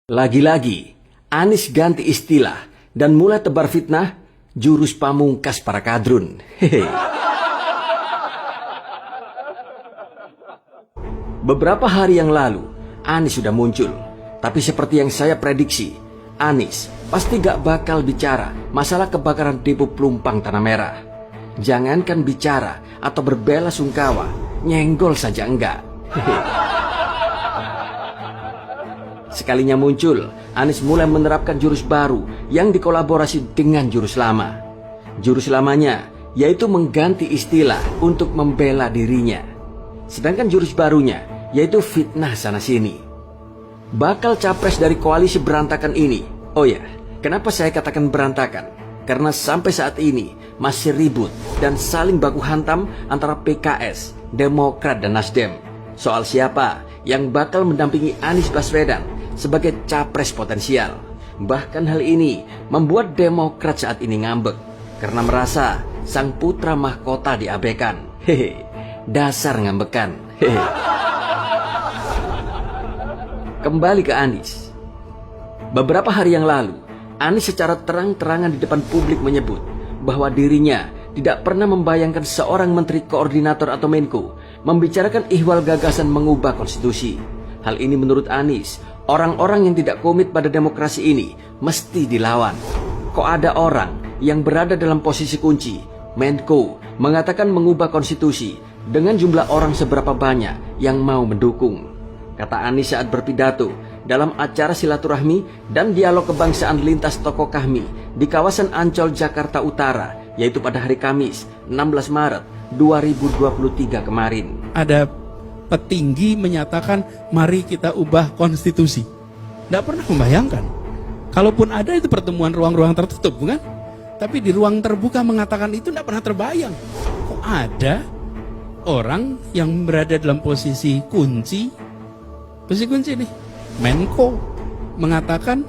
Lagi-lagi, Anies ganti istilah dan mulai tebar fitnah jurus pamungkas para kadrun. Hehe. Beberapa hari yang lalu, Anies sudah muncul. Tapi seperti yang saya prediksi, Anies pasti gak bakal bicara masalah kebakaran depo Pelumpang Tanah Merah. Jangankan bicara atau berbela sungkawa, nyenggol saja enggak. Hehe. Sekalinya muncul, Anies mulai menerapkan jurus baru yang dikolaborasi dengan jurus lama. Jurus lamanya yaitu mengganti istilah untuk membela dirinya. Sedangkan jurus barunya yaitu fitnah sana-sini. Bakal capres dari koalisi berantakan ini. Oh ya, kenapa saya katakan berantakan? Karena sampai saat ini masih ribut dan saling baku hantam antara PKS, Demokrat dan Nasdem soal siapa yang bakal mendampingi Anies Baswedan sebagai capres potensial. Bahkan hal ini membuat Demokrat saat ini ngambek karena merasa sang putra mahkota diabaikan. Hehe, dasar ngambekan. Hehe. Kembali ke Anies. Beberapa hari yang lalu, Anies secara terang-terangan di depan publik menyebut bahwa dirinya tidak pernah membayangkan seorang menteri koordinator atau Menko membicarakan ihwal gagasan mengubah konstitusi. Hal ini menurut Anies, orang-orang yang tidak komit pada demokrasi ini mesti dilawan. Kok ada orang yang berada dalam posisi kunci, Menko, mengatakan mengubah konstitusi dengan jumlah orang seberapa banyak yang mau mendukung? Kata Anies saat berpidato dalam acara silaturahmi dan dialog kebangsaan lintas tokoh kami di kawasan Ancol, Jakarta Utara, yaitu pada hari Kamis 16 Maret 2023 kemarin. Ada petinggi menyatakan mari kita ubah konstitusi. Tidak pernah membayangkan. Kalaupun ada itu pertemuan ruang-ruang tertutup, bukan? Tapi di ruang terbuka mengatakan itu tidak pernah terbayang. Kok ada orang yang berada dalam posisi kunci nih, Menko, mengatakan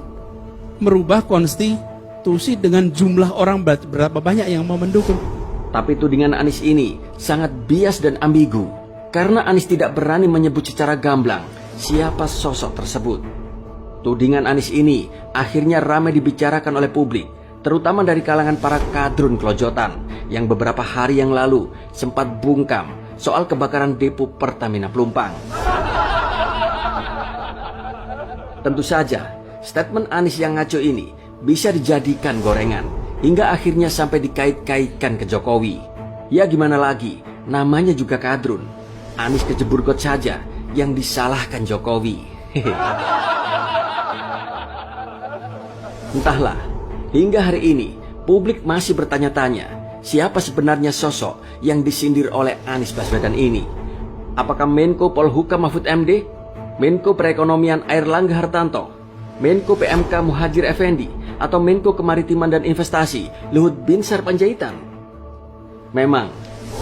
merubah konstitusi dengan jumlah orang berapa banyak yang mau mendukung. Tapi tudingan Anies ini sangat bias dan ambigu. Karena Anies tidak berani menyebut secara gamblang siapa sosok tersebut. Tudingan Anies ini akhirnya ramai dibicarakan oleh publik, terutama dari kalangan para kadrun kelojotan yang beberapa hari yang lalu sempat bungkam soal kebakaran depo Pertamina Pelumpang. Tentu saja, statement Anies yang ngaco ini bisa dijadikan gorengan hingga akhirnya sampai dikait-kaitkan ke Jokowi. Ya gimana lagi, namanya juga kadrun. Anies kejebur got saja yang disalahkan Jokowi. Entahlah, hingga hari ini publik masih bertanya-tanya siapa sebenarnya sosok yang disindir oleh Anies Baswedan ini. Apakah Menko Polhukam Mahfud MD, Menko Perekonomian Airlangga Hartarto, Menko PMK Muhadjir Effendi, atau Menko Kemaritiman dan Investasi Luhut Binsar Panjaitan? Memang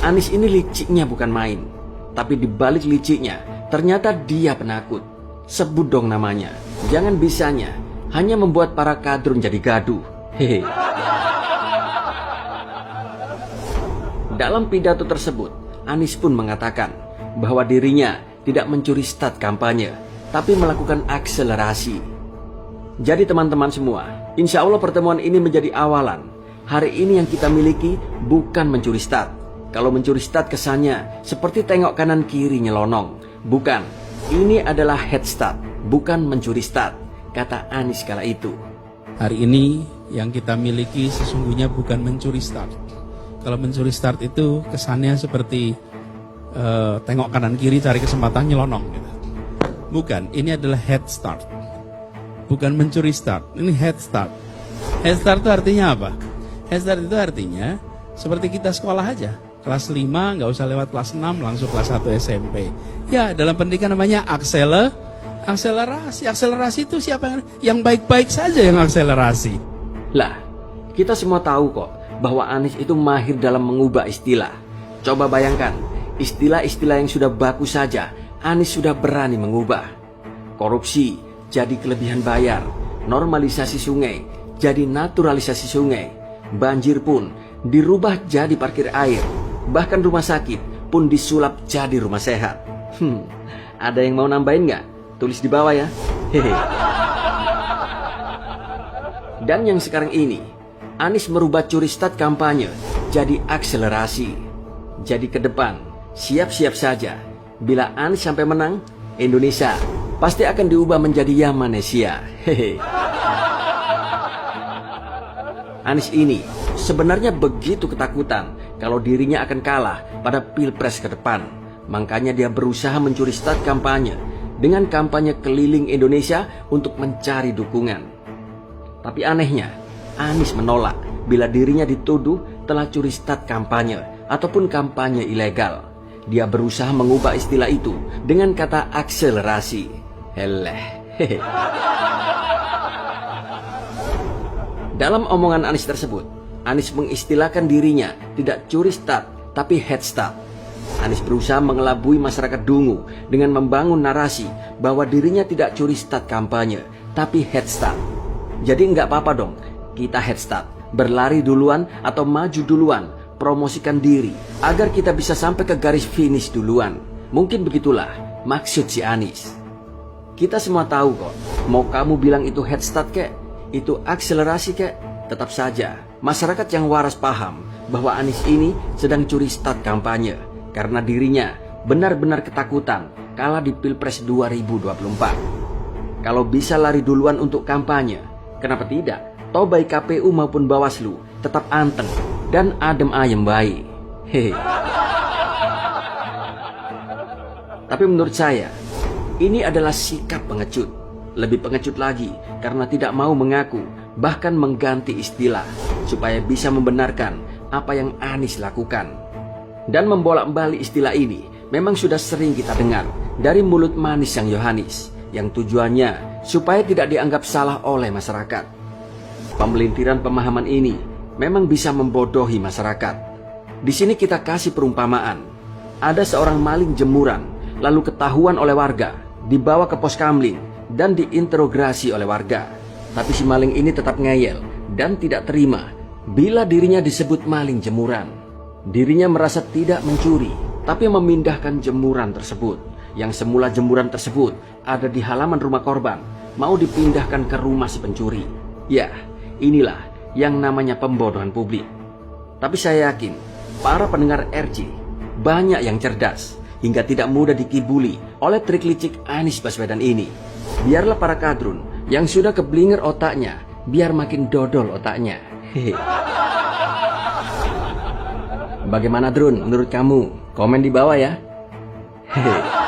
Anies ini liciknya bukan main. Tapi di balik liciknya, ternyata dia penakut. Sebut dong namanya. Jangan bisanya hanya membuat para kadrun jadi gaduh. Hehe. Dalam pidato tersebut, Anies pun mengatakan bahwa dirinya tidak mencuri start kampanye, tapi melakukan akselerasi. Jadi teman-teman semua, insya Allah pertemuan ini menjadi awalan. Hari ini yang kita miliki bukan mencuri start. Kalau mencuri start kesannya seperti tengok kanan kiri nyelonong. Bukan, ini adalah head start, bukan mencuri start, kata Anies kala itu. Hari ini yang kita miliki sesungguhnya bukan mencuri start. Kalau mencuri start itu kesannya seperti tengok kanan kiri cari kesempatan nyelonong gitu. Bukan, ini adalah head start. Bukan mencuri start, ini head start. Head start itu artinya apa? Head start itu artinya seperti kita sekolah aja. Kelas 5 nggak usah lewat kelas 6 langsung kelas 1 SMP. Ya, dalam pendidikan namanya akselerasi. Akselerasi itu siapa yang baik-baik saja yang akselerasi. Lah, kita semua tahu kok bahwa Anies itu mahir dalam mengubah istilah. Coba bayangkan, istilah-istilah yang sudah baku saja Anies sudah berani mengubah. Korupsi jadi kelebihan bayar, normalisasi sungai jadi naturalisasi sungai, banjir pun dirubah jadi parkir air, bahkan rumah sakit pun disulap jadi rumah sehat. Ada yang mau nambahin nggak? Tulis di bawah ya. Hehe. Dan yang sekarang ini, Anies merubah curi start kampanye jadi akselerasi. Jadi ke depan, siap-siap saja. Bila Anies sampai menang, Indonesia pasti akan diubah menjadi Yamanesia. Hehe. Anies ini sebenarnya begitu ketakutan kalau dirinya akan kalah pada pilpres ke depan. Makanya dia berusaha mencuri start kampanye dengan kampanye keliling Indonesia untuk mencari dukungan. Tapi anehnya, Anies menolak bila dirinya dituduh telah curi start kampanye ataupun kampanye ilegal. Dia berusaha mengubah istilah itu dengan kata akselerasi. Hehe. Dalam omongan Anies tersebut, Anies mengistilahkan dirinya tidak curi start, tapi head start. Anies berusaha mengelabui masyarakat Dungu dengan membangun narasi bahwa dirinya tidak curi start kampanye, tapi head start. Jadi nggak apa-apa dong, kita head start, berlari duluan atau maju duluan, promosikan diri, agar kita bisa sampai ke garis finish duluan. Mungkin begitulah maksud si Anies. Kita semua tahu kok, mau kamu bilang itu head start kek, itu akselerasi kek, tetap saja masyarakat yang waras paham bahwa Anies ini sedang curi start kampanye karena dirinya benar-benar ketakutan kalah di Pilpres 2024. Kalau bisa lari duluan untuk kampanye, kenapa tidak? Toh baik KPU maupun Bawaslu tetap anteng dan adem ayem baik. Hehe. Tapi menurut saya, ini adalah sikap pengecut. Lebih pengecut lagi karena tidak mau mengaku, bahkan mengganti istilah supaya bisa membenarkan apa yang Anies lakukan. Dan membolak-balik istilah ini memang sudah sering kita dengar dari mulut manis Sang Yohanes, yang tujuannya supaya tidak dianggap salah oleh masyarakat. Pemelintiran pemahaman ini memang bisa membodohi masyarakat. Di sini kita kasih perumpamaan. Ada seorang maling jemuran lalu ketahuan oleh warga, dibawa ke pos kamling dan diinterogasi oleh warga. Tapi si maling ini tetap ngeyel dan tidak terima bila dirinya disebut maling jemuran. Dirinya merasa tidak mencuri, tapi memindahkan jemuran tersebut. Yang semula jemuran tersebut ada di halaman rumah korban, mau dipindahkan ke rumah si pencuri. Ya, inilah yang namanya pembodohan publik. Tapi saya yakin para pendengar RJ banyak yang cerdas hingga tidak mudah dikibuli oleh trik licik Anies Baswedan ini. Biarlah para kadrun yang sudah keblinger otaknya, biar makin dodol otaknya. Hehe. Bagaimana Drun menurut kamu? Komen di bawah ya. Hehe.